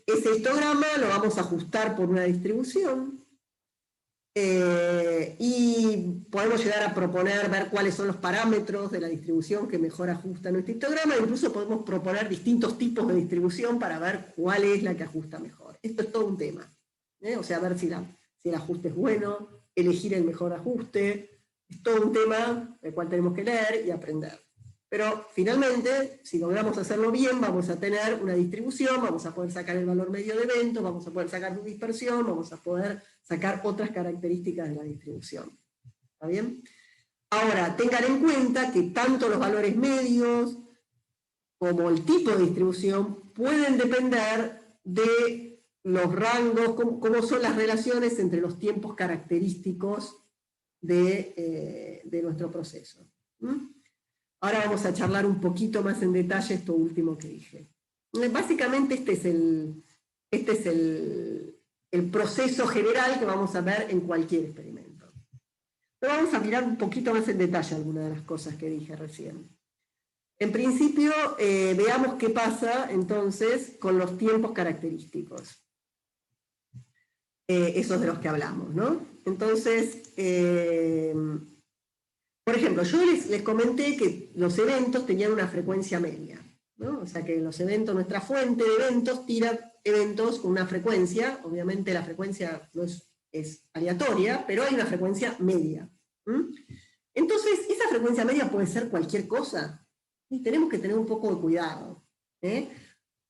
histograma lo vamos a ajustar por una distribución, y podemos llegar a proponer, ver cuáles son los parámetros de la distribución que mejor ajusta nuestro histograma, incluso podemos proponer distintos tipos de distribución para ver cuál es la que ajusta mejor. Esto es todo un tema, o sea, ver si el ajuste es bueno, elegir el mejor ajuste, es todo un tema del cual tenemos que leer y aprender. Pero finalmente, si logramos hacerlo bien, vamos a tener una distribución, vamos a poder sacar el valor medio de eventos, vamos a poder sacar su dispersión, vamos a poder sacar otras características de la distribución. ¿Está bien? Ahora, tengan en cuenta que tanto los valores medios como el tipo de distribución pueden depender de los rangos, cómo son las relaciones entre los tiempos característicos de nuestro proceso. Ahora vamos a charlar un poquito más en detalle esto último que dije. Básicamente este es el proceso general que vamos a ver en cualquier experimento. Pero vamos a mirar un poquito más en detalle algunas de las cosas que dije recién. En principio, veamos qué pasa entonces con los tiempos característicos. Esos de los que hablamos, ¿no? Entonces, por ejemplo, yo les comenté que los eventos tenían una frecuencia media, ¿no? O sea que los eventos, nuestra fuente de eventos tira eventos con una frecuencia, obviamente la frecuencia no es aleatoria, pero hay una frecuencia media. Entonces, esa frecuencia media puede ser cualquier cosa, y tenemos que tener un poco de cuidado.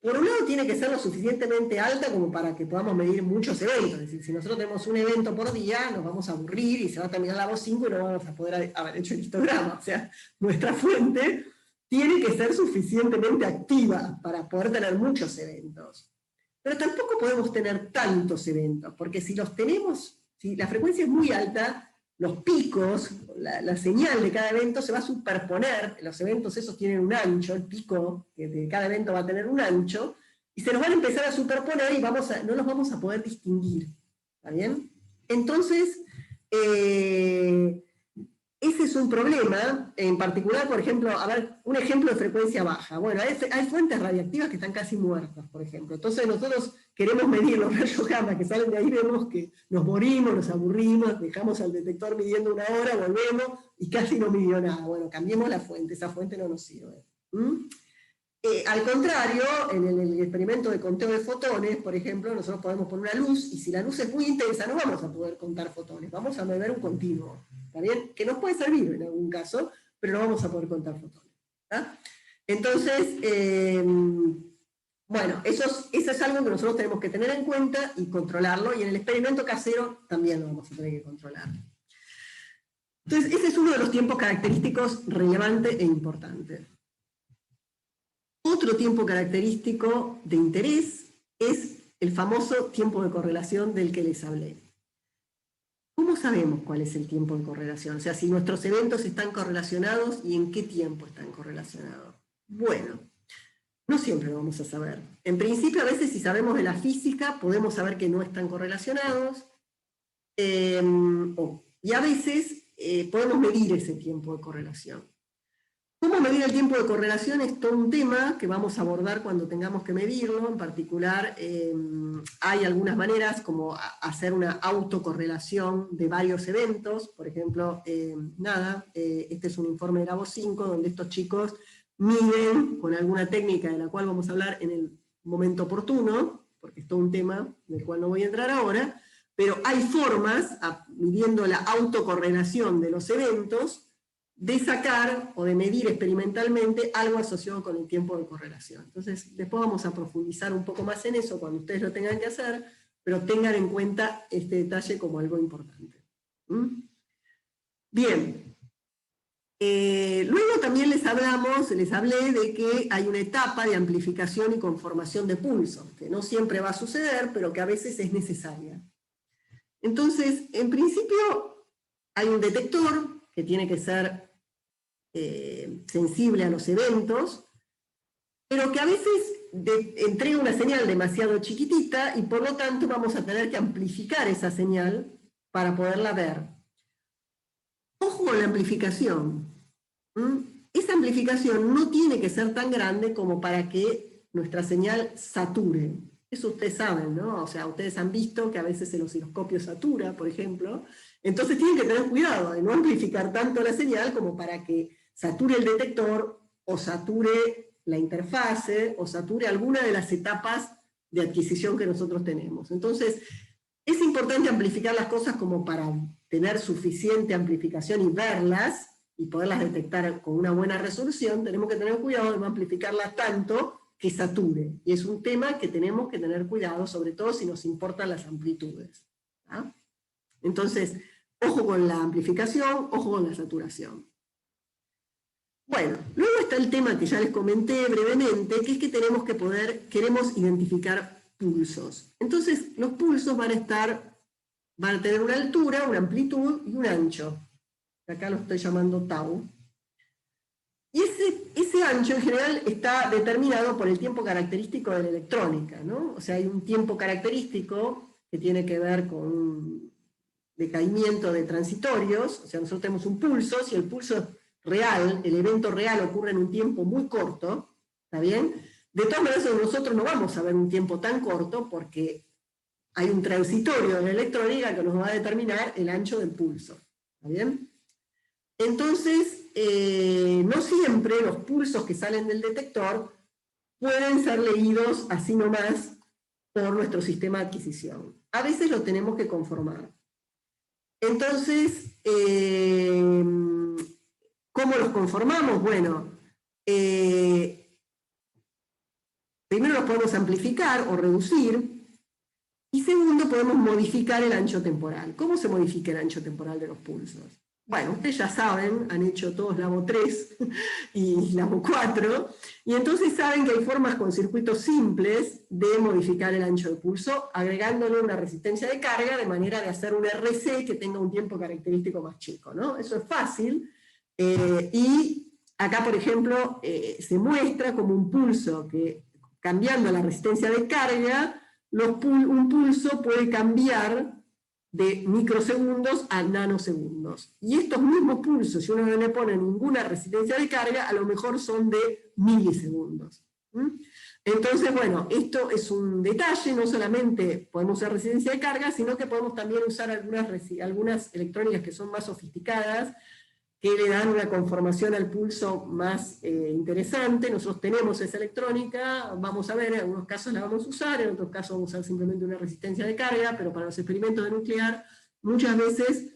Por un lado tiene que ser lo suficientemente alta como para que podamos medir muchos eventos, es decir, si nosotros tenemos un evento por día, nos vamos a aburrir y se va a terminar la voz 5 y no vamos a poder haber hecho el histograma. O sea, nuestra fuente tiene que ser suficientemente activa para poder tener muchos eventos. Pero tampoco podemos tener tantos eventos, porque si los tenemos, si la frecuencia es muy alta, los picos, la señal de cada evento se va a superponer, los eventos esos tienen un ancho, el pico de cada evento va a tener un ancho, y se nos van a empezar a superponer y no los vamos a poder distinguir. ¿Está bien? Entonces, ese es un problema, en particular, por ejemplo, a ver, un ejemplo de frecuencia baja. Bueno, hay fuentes radiactivas que están casi muertas, por ejemplo. Entonces nosotros queremos medir los rayos gamma que salen de ahí, vemos que nos morimos, nos aburrimos, dejamos al detector midiendo 1 hora, volvemos y casi no midió nada. Bueno, cambiemos la fuente, esa fuente no nos sirve. Al contrario, en el experimento de conteo de fotones, por ejemplo, nosotros podemos poner una luz, y si la luz es muy intensa no vamos a poder contar fotones, vamos a medir un continuo, ¿está bien? Que nos puede servir en algún caso, pero no vamos a poder contar fotones. ¿Está? Entonces, bueno, eso es algo que nosotros tenemos que tener en cuenta y controlarlo, y en el experimento casero también lo vamos a tener que controlar. Entonces, ese es uno de los tiempos característicos relevante e importante. Otro tiempo característico de interés es el famoso tiempo de correlación del que les hablé. ¿Cómo sabemos cuál es el tiempo de correlación? O sea, si nuestros eventos están correlacionados y en qué tiempo están correlacionados. Bueno, no siempre lo vamos a saber. En principio, a veces si sabemos de la física, podemos saber que no están correlacionados, y a veces podemos medir ese tiempo de correlación. ¿Cómo medir el tiempo de correlación? Es todo un tema que vamos a abordar cuando tengamos que medirlo. En particular, hay algunas maneras como hacer una autocorrelación de varios eventos. Por ejemplo, este es un informe de la voz 5, donde estos chicos miden con alguna técnica de la cual vamos a hablar en el momento oportuno, porque es todo un tema del cual no voy a entrar ahora, pero hay formas, midiendo la autocorrelación de los eventos, de sacar o de medir experimentalmente algo asociado con el tiempo de correlación. Entonces, después vamos a profundizar un poco más en eso cuando ustedes lo tengan que hacer, pero tengan en cuenta este detalle como algo importante. Bien. Luego también les hablé de que hay una etapa de amplificación y conformación de pulsos, que no siempre va a suceder, pero que a veces es necesaria. Entonces, en principio, hay un detector que tiene que ser sensible a los eventos, pero que a veces entrega una señal demasiado chiquitita y por lo tanto vamos a tener que amplificar esa señal para poderla ver. Ojo con la amplificación. esa amplificación no tiene que ser tan grande como para que nuestra señal sature. Eso ustedes saben, ¿no? O sea, ustedes han visto que a veces el osciloscopio satura, por ejemplo. Entonces tienen que tener cuidado de no amplificar tanto la señal como para que sature el detector, o sature la interfase, o sature alguna de las etapas de adquisición que nosotros tenemos. Entonces, es importante amplificar las cosas como para tener suficiente amplificación y verlas, y poderlas detectar con una buena resolución. Tenemos que tener cuidado de no amplificarlas tanto que sature. Y es un tema que tenemos que tener cuidado, sobre todo si nos importan las amplitudes. ¿Ah? Entonces, ojo con la amplificación, ojo con la saturación. Bueno, luego está el tema que ya les comenté brevemente, que es que queremos identificar pulsos. Entonces, los pulsos van a tener una altura, una amplitud y un ancho. Acá lo estoy llamando tau. Y ese ancho en general está determinado por el tiempo característico de la electrónica, ¿no? O sea, hay un tiempo característico que tiene que ver con un decaimiento de transitorios. O sea, nosotros tenemos un pulso, si el pulso real, el evento real ocurre en un tiempo muy corto, ¿está bien? De todas maneras nosotros no vamos a ver un tiempo tan corto porque hay un transitorio de la electrónica que nos va a determinar el ancho del pulso, ¿está bien? Entonces, no siempre los pulsos que salen del detector pueden ser leídos así nomás por nuestro sistema de adquisición. A veces lo tenemos que conformar. Entonces, ¿cómo los conformamos? Bueno, primero los podemos amplificar o reducir, y segundo, podemos modificar el ancho temporal. ¿Cómo se modifica el ancho temporal de los pulsos? Bueno, ustedes ya saben, han hecho todos Labo 3 y Labo 4, y entonces saben que hay formas con circuitos simples de modificar el ancho de pulso, agregándole una resistencia de carga de manera de hacer un RC que tenga un tiempo característico más chico, ¿no? Eso es fácil, y acá, por ejemplo, se muestra como un pulso que, cambiando la resistencia de carga, un pulso puede cambiar de microsegundos a nanosegundos. Y estos mismos pulsos, si uno no le pone ninguna resistencia de carga, a lo mejor son de milisegundos. Entonces, bueno, esto es un detalle, no solamente podemos usar resistencia de carga, sino que podemos también usar algunas electrónicas que son más sofisticadas, que le dan una conformación al pulso más interesante. Nosotros tenemos esa electrónica, vamos a ver, en algunos casos la vamos a usar, en otros casos vamos a usar simplemente una resistencia de carga, pero para los experimentos de nuclear muchas veces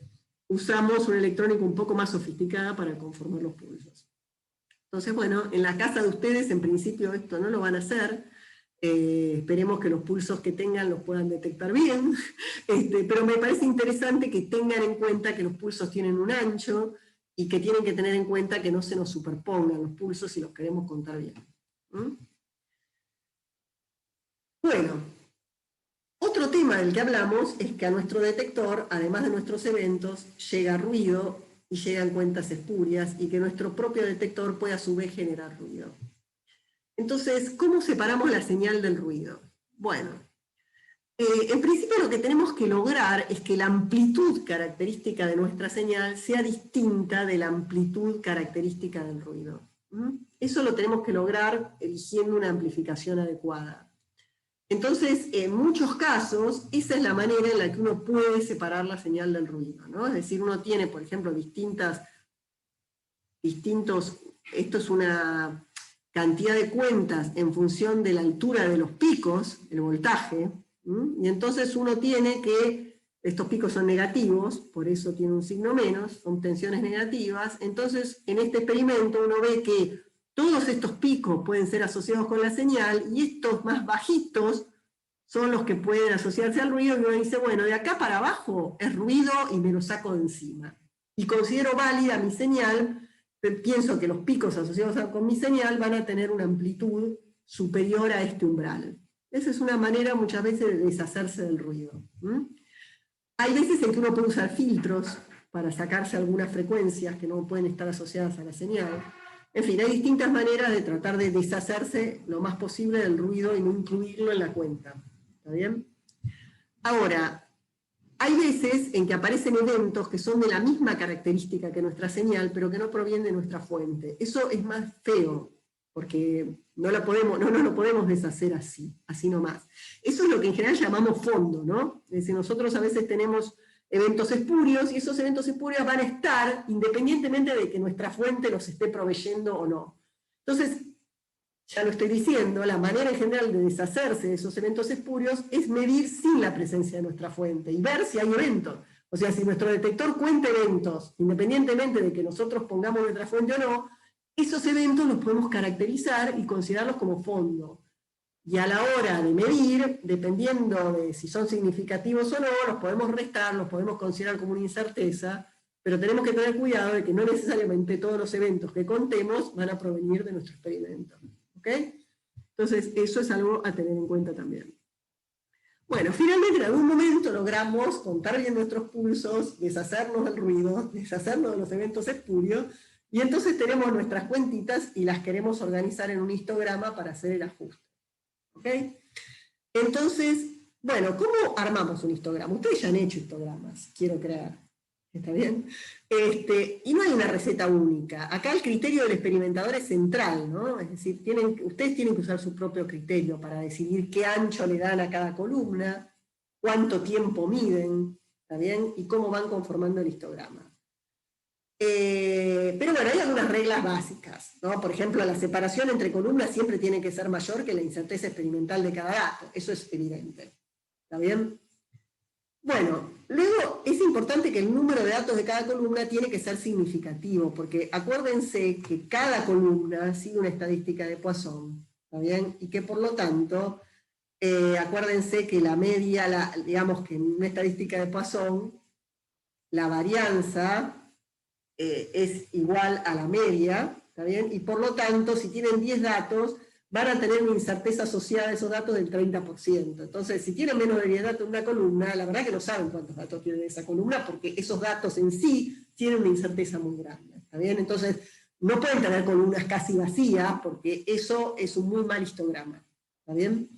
usamos una electrónica un poco más sofisticada para conformar los pulsos. Entonces, bueno, en la casa de ustedes en principio esto no lo van a hacer, esperemos que los pulsos que tengan los puedan detectar bien, pero me parece interesante que tengan en cuenta que los pulsos tienen un ancho, y que tienen que tener en cuenta que no se nos superpongan los pulsos si los queremos contar bien. Bueno, otro tema del que hablamos es que a nuestro detector, además de nuestros eventos, llega ruido y llegan cuentas espurias, y que nuestro propio detector puede a su vez generar ruido. Entonces, ¿cómo separamos la señal del ruido? Bueno, en principio lo que tenemos que lograr es que la amplitud característica de nuestra señal sea distinta de la amplitud característica del ruido. Eso lo tenemos que lograr eligiendo una amplificación adecuada. Entonces, en muchos casos, esa es la manera en la que uno puede separar la señal del ruido, ¿no? Es decir, uno tiene, por ejemplo, esto es una cantidad de cuentas en función de la altura de los picos, el voltaje, y entonces uno tiene que, estos picos son negativos, por eso tiene un signo menos, son tensiones negativas. Entonces en este experimento uno ve que todos estos picos pueden ser asociados con la señal, y estos más bajitos son los que pueden asociarse al ruido, y uno dice, bueno, de acá para abajo es ruido y me lo saco de encima. Y considero válida mi señal, pienso que los picos asociados con mi señal van a tener una amplitud superior a este umbral. Esa es una manera muchas veces de deshacerse del ruido. Hay veces en que uno puede usar filtros para sacarse algunas frecuencias que no pueden estar asociadas a la señal. En fin, hay distintas maneras de tratar de deshacerse lo más posible del ruido y no incluirlo en la cuenta. ¿Está bien? Ahora, hay veces en que aparecen eventos que son de la misma característica que nuestra señal, pero que no provienen de nuestra fuente. Eso es más feo, porque no lo podemos deshacer así nomás. Eso es lo que en general llamamos fondo, ¿no? Es decir, nosotros a veces tenemos eventos espurios, y esos eventos espurios van a estar independientemente de que nuestra fuente los esté proveyendo o no. Entonces, ya lo estoy diciendo, la manera en general de deshacerse de esos eventos espurios es medir sin la presencia de nuestra fuente y ver si hay eventos. O sea, si nuestro detector cuenta eventos, independientemente de que nosotros pongamos nuestra fuente o no, esos eventos los podemos caracterizar y considerarlos como fondo. Y a la hora de medir, dependiendo de si son significativos o no, los podemos restar, los podemos considerar como una incerteza, pero tenemos que tener cuidado de que no necesariamente todos los eventos que contemos van a provenir de nuestro experimento. ¿Ok? Entonces, eso es algo a tener en cuenta también. Bueno, finalmente en algún momento logramos contar bien nuestros pulsos, deshacernos del ruido, deshacernos de los eventos espurios, y entonces tenemos nuestras cuentitas y las queremos organizar en un histograma para hacer el ajuste. ¿Ok? Entonces, bueno, ¿cómo armamos un histograma? Ustedes ya han hecho histogramas, quiero creer. ¿Está bien? Y no hay una receta única. Acá el criterio del experimentador es central, ¿no? Es decir, ustedes tienen que usar su propio criterio para decidir qué ancho le dan a cada columna, cuánto tiempo miden, ¿está bien? Y cómo van conformando el histograma. Pero bueno, hay algunas reglas básicas, ¿no? Por ejemplo, la separación entre columnas siempre tiene que ser mayor que la incerteza experimental de cada dato. Eso es evidente. ¿Está bien? Bueno, luego es importante que el número de datos de cada columna tiene que ser significativo, porque acuérdense que cada columna sigue una estadística de Poisson, ¿está bien? Y que por lo tanto, acuérdense que la media, digamos que en una estadística de Poisson, la varianza es igual a la media, ¿está bien? Y por lo tanto, si tienen 10 datos, van a tener una incerteza asociada a esos datos del 30%. Entonces, si tienen menos de 10 datos en una columna, la verdad que no saben cuántos datos tiene esa columna, porque esos datos en sí tienen una incerteza muy grande, ¿está bien? Entonces, no pueden tener columnas casi vacías, porque eso es un muy mal histograma, ¿está bien?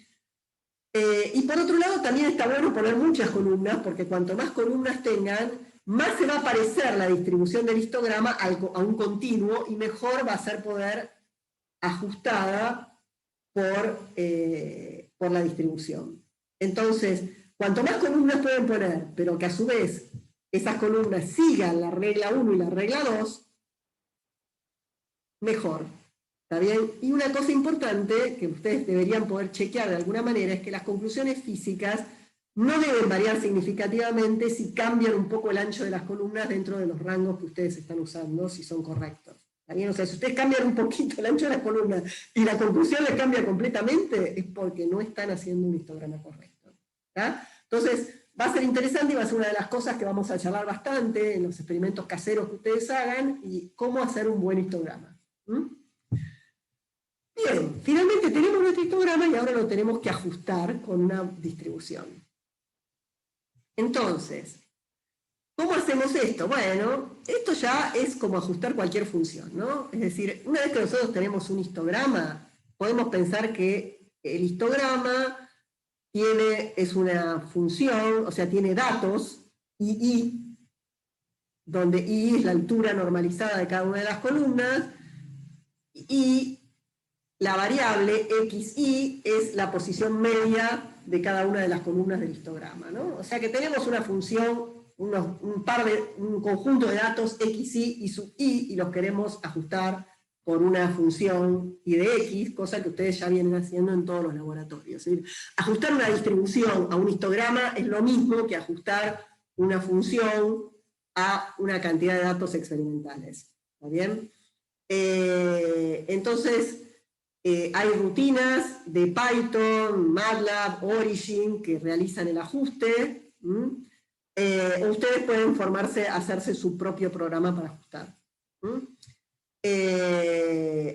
Y por otro lado, también está bueno poner muchas columnas, porque cuanto más columnas tengan, más se va a parecer la distribución del histograma a un continuo, y mejor va a ser poder ajustada por la distribución. Entonces, cuanto más columnas pueden poner, pero que a su vez esas columnas sigan la regla 1 y la regla 2, mejor. ¿Está bien? Y una cosa importante que ustedes deberían poder chequear de alguna manera es que las conclusiones físicas no deben variar significativamente si cambian un poco el ancho de las columnas dentro de los rangos que ustedes están usando, si son correctos. ¿Está bien? O sea, si ustedes cambian un poquito el ancho de las columnas y la conclusión les cambia completamente, es porque no están haciendo un histograma correcto. ¿Está? Entonces, va a ser interesante y va a ser una de las cosas que vamos a charlar bastante en los experimentos caseros que ustedes hagan, y cómo hacer un buen histograma. Bien, finalmente tenemos nuestro histograma y ahora lo tenemos que ajustar con una distribución. Entonces, ¿cómo hacemos esto? Bueno, esto ya es como ajustar cualquier función, ¿no? Es decir, una vez que nosotros tenemos un histograma, podemos pensar que el histograma es una función, o sea, tiene datos, I, donde I es la altura normalizada de cada una de las columnas, y la variable xi es la posición media de cada una de las columnas del histograma, ¿no? O sea que tenemos una función, un conjunto de datos xi y sub i, y los queremos ajustar por una función i de x, cosa que ustedes ya vienen haciendo en todos los laboratorios. Es decir, ajustar una distribución a un histograma es lo mismo que ajustar una función a una cantidad de datos experimentales. ¿Está bien? Entonces, hay rutinas de Python, MATLAB, Origin, que realizan el ajuste. Ustedes pueden hacerse su propio programa para ajustar.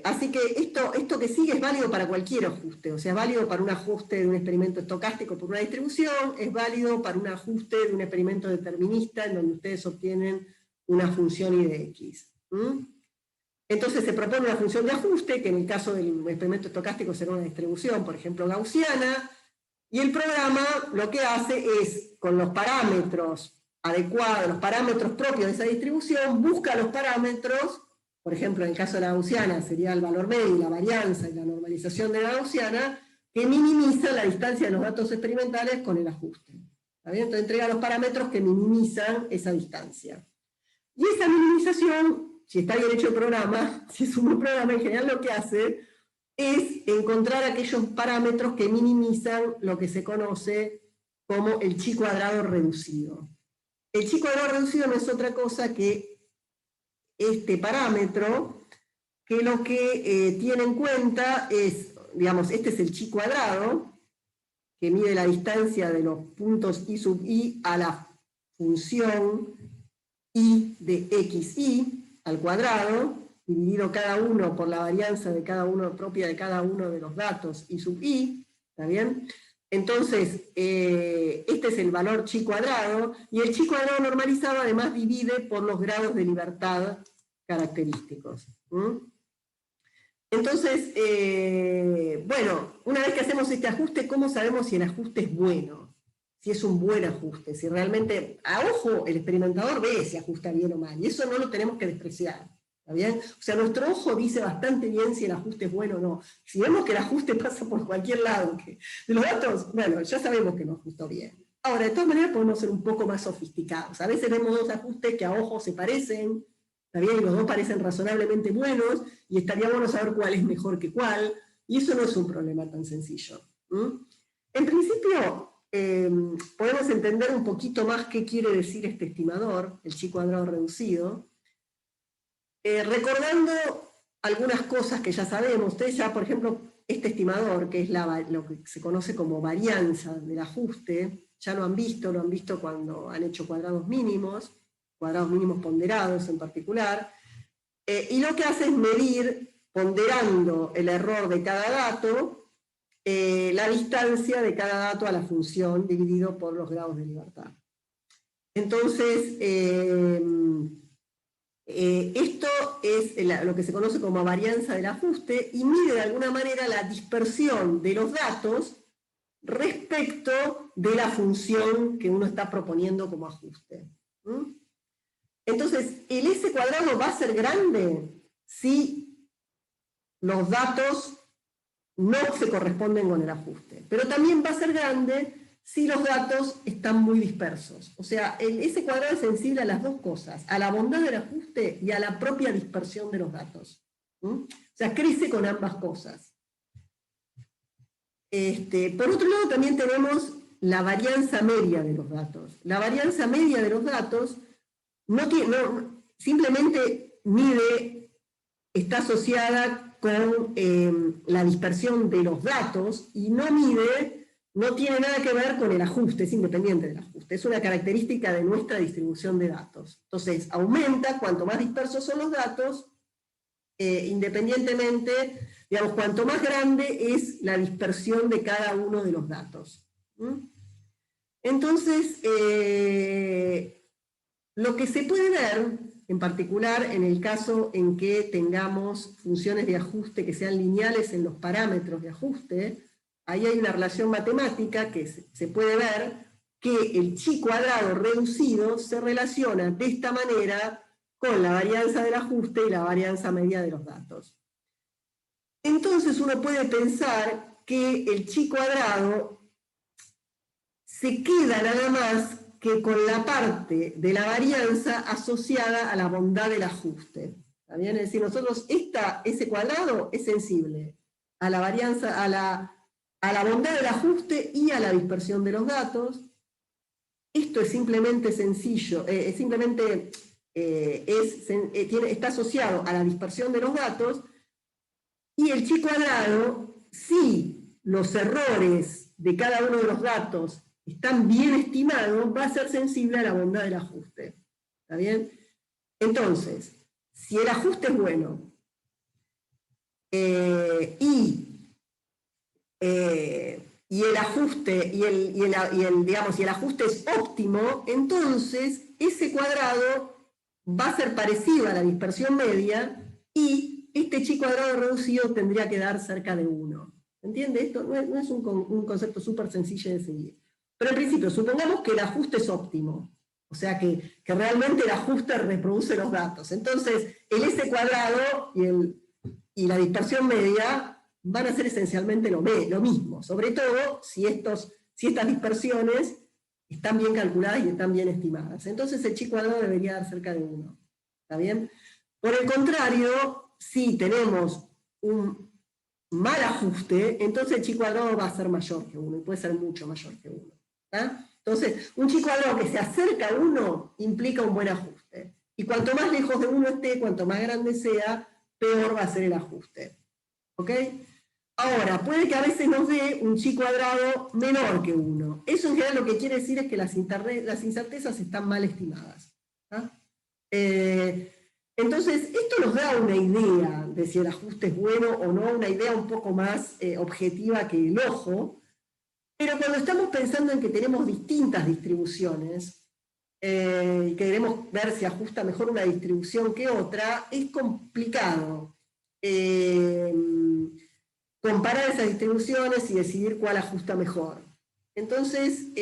Así que esto que sigue es válido para cualquier ajuste, o sea, es válido para un ajuste de un experimento estocástico por una distribución, es válido para un ajuste de un experimento determinista en donde ustedes obtienen una función i de x. Entonces se propone una función de ajuste, que en el caso del experimento estocástico será una distribución, por ejemplo, gaussiana, Y el programa lo que hace es, con los parámetros adecuados, los parámetros propios de esa distribución, busca los parámetros, por ejemplo, en el caso de la gaussiana sería el valor medio, la varianza y la normalización de la gaussiana, que minimiza la distancia de los datos experimentales con el ajuste. ¿Está bien? Entonces entrega los parámetros que minimizan esa distancia. Y esa minimización, si está bien hecho el programa, si es un buen programa, en general lo que hace es encontrar aquellos parámetros que minimizan lo que se conoce como el chi cuadrado reducido. El chi cuadrado reducido no es otra cosa que este parámetro, que lo que tiene en cuenta es, digamos, este es el chi cuadrado, que mide la distancia de los puntos i sub i a la función i de xi al cuadrado, dividido cada uno por la varianza de cada uno, propia de cada uno de los datos i sub i, ¿está bien? Entonces, este es el valor chi cuadrado, y el chi cuadrado normalizado además divide por los grados de libertad característicos. Entonces, bueno, una vez que hacemos este ajuste, ¿cómo sabemos si el ajuste es bueno? Si es un buen ajuste, si realmente, a ojo, el experimentador ve si ajusta bien o mal, y eso no lo tenemos que despreciar. ¿Está bien? O sea, nuestro ojo dice bastante bien si el ajuste es bueno o no. Si vemos que el ajuste pasa por cualquier lado, que de los datos, bueno, ya sabemos que no ajustó bien. Ahora, de todas maneras podemos ser un poco más sofisticados. A veces vemos dos ajustes que a ojo se parecen, ¿está bien? Y los dos parecen razonablemente buenos, y estaría bueno saber cuál es mejor que cuál, y eso no es un problema tan sencillo. En principio, podemos entender un poquito más qué quiere decir este estimador, el chi cuadrado reducido, recordando algunas cosas que ya sabemos. Ustedes ya, por ejemplo, este estimador, que es lo que se conoce como varianza del ajuste, ya lo han visto cuando han hecho cuadrados mínimos ponderados en particular, y lo que hace es medir, ponderando el error de cada dato, la distancia de cada dato a la función dividido por los grados de libertad. Entonces, esto es lo que se conoce como varianza del ajuste, y mide de alguna manera la dispersión de los datos respecto de la función que uno está proponiendo como ajuste. Entonces, el S cuadrado va a ser grande si los datos no se corresponden con el ajuste, pero también va a ser grande si los datos están muy dispersos. O sea, el S cuadrado es sensible a las dos cosas, a la bondad del ajuste y a la propia dispersión de los datos. O sea, crece con ambas cosas. Por otro lado, también tenemos la varianza media de los datos. La varianza media de los datos simplemente está asociada con la dispersión de los datos, y no tiene nada que ver con el ajuste, es independiente del ajuste, es una característica de nuestra distribución de datos. Entonces, aumenta cuanto más dispersos son los datos, independientemente, digamos, cuanto más grande es la dispersión de cada uno de los datos. Entonces, lo que se puede ver, en particular en el caso en que tengamos funciones de ajuste que sean lineales en los parámetros de ajuste, ahí hay una relación matemática que se puede ver que el chi cuadrado reducido se relaciona de esta manera con la varianza del ajuste y la varianza media de los datos. Entonces uno puede pensar que el chi cuadrado se queda nada más que con la parte de la varianza asociada a la bondad del ajuste. ¿Está bien? Es decir, nosotros ese cuadrado es sensible a la varianza, a la bondad del ajuste y a la dispersión de los datos. Esto es simplemente sencillo, está asociado a la dispersión de los datos, y el chi cuadrado, si los errores de cada uno de los datos están bien estimados, va a ser sensible a la bondad del ajuste. ¿Está bien? Entonces, si el ajuste es bueno, y el ajuste, digamos, y el ajuste es óptimo, entonces ese cuadrado va a ser parecido a la dispersión media, y este chi cuadrado reducido tendría que dar cerca de 1. ¿Se entiende? Esto no es un concepto súper sencillo de seguir. Pero en principio, supongamos que el ajuste es óptimo. O sea, que realmente el ajuste reproduce los datos. Entonces, el S cuadrado y la dispersión media van a ser esencialmente lo mismo. Sobre todo si estas dispersiones están bien calculadas y están bien estimadas. Entonces el chi cuadrado debería dar cerca de 1. ¿Está bien? Por el contrario, si tenemos un mal ajuste, entonces el chi cuadrado va a ser mayor que 1, y puede ser mucho mayor que 1. ¿Está? Entonces, un chi cuadrado que se acerca a 1 implica un buen ajuste. Y cuanto más lejos de 1 esté, cuanto más grande sea, peor va a ser el ajuste. ¿Ok? Ahora, puede que a veces nos dé un chi cuadrado menor que 1. Eso en general lo que quiere decir es que las incertezas están mal estimadas. Entonces, esto nos da una idea de si el ajuste es bueno o no, una idea un poco más objetiva que el ojo, pero cuando estamos pensando en que tenemos distintas distribuciones, y queremos ver si ajusta mejor una distribución que otra, es complicado comparar esas distribuciones y decidir cuál ajusta mejor. Entonces,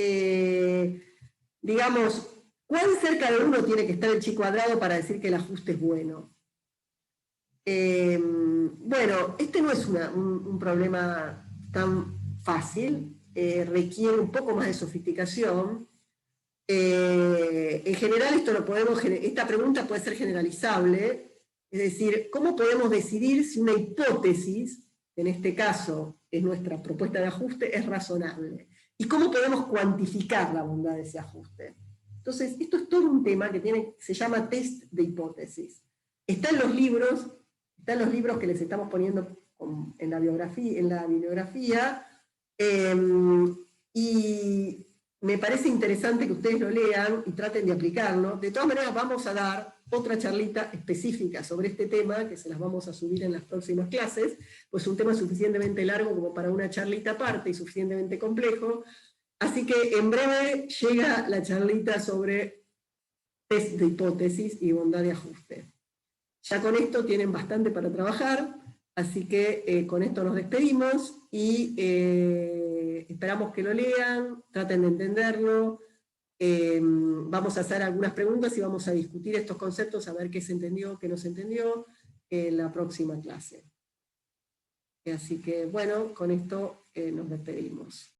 digamos, ¿cuán cerca de 1 tiene que estar el chi cuadrado para decir que el ajuste es bueno? Bueno, este no es un problema tan fácil, requiere un poco más de sofisticación. En general esta pregunta puede ser generalizable, es decir, ¿cómo podemos decidir si una hipótesis, en este caso es nuestra propuesta de ajuste, es razonable? ¿Y cómo podemos cuantificar la bondad de ese ajuste? Entonces, esto es todo un tema que se llama test de hipótesis. Está en los libros que les estamos poniendo en la bibliografía, y me parece interesante que ustedes lo lean y traten de aplicarlo. De todas maneras, vamos a dar otra charlita específica sobre este tema, que se las vamos a subir en las próximas clases, pues es un tema suficientemente largo como para una charlita aparte y suficientemente complejo. Así que en breve llega la charlita sobre test de hipótesis y bondad de ajuste. Ya con esto tienen bastante para trabajar, así que con esto nos despedimos y esperamos que lo lean, traten de entenderlo. Vamos a hacer algunas preguntas y vamos a discutir estos conceptos, a ver qué se entendió, qué no se entendió en la próxima clase. Así que bueno, con esto nos despedimos.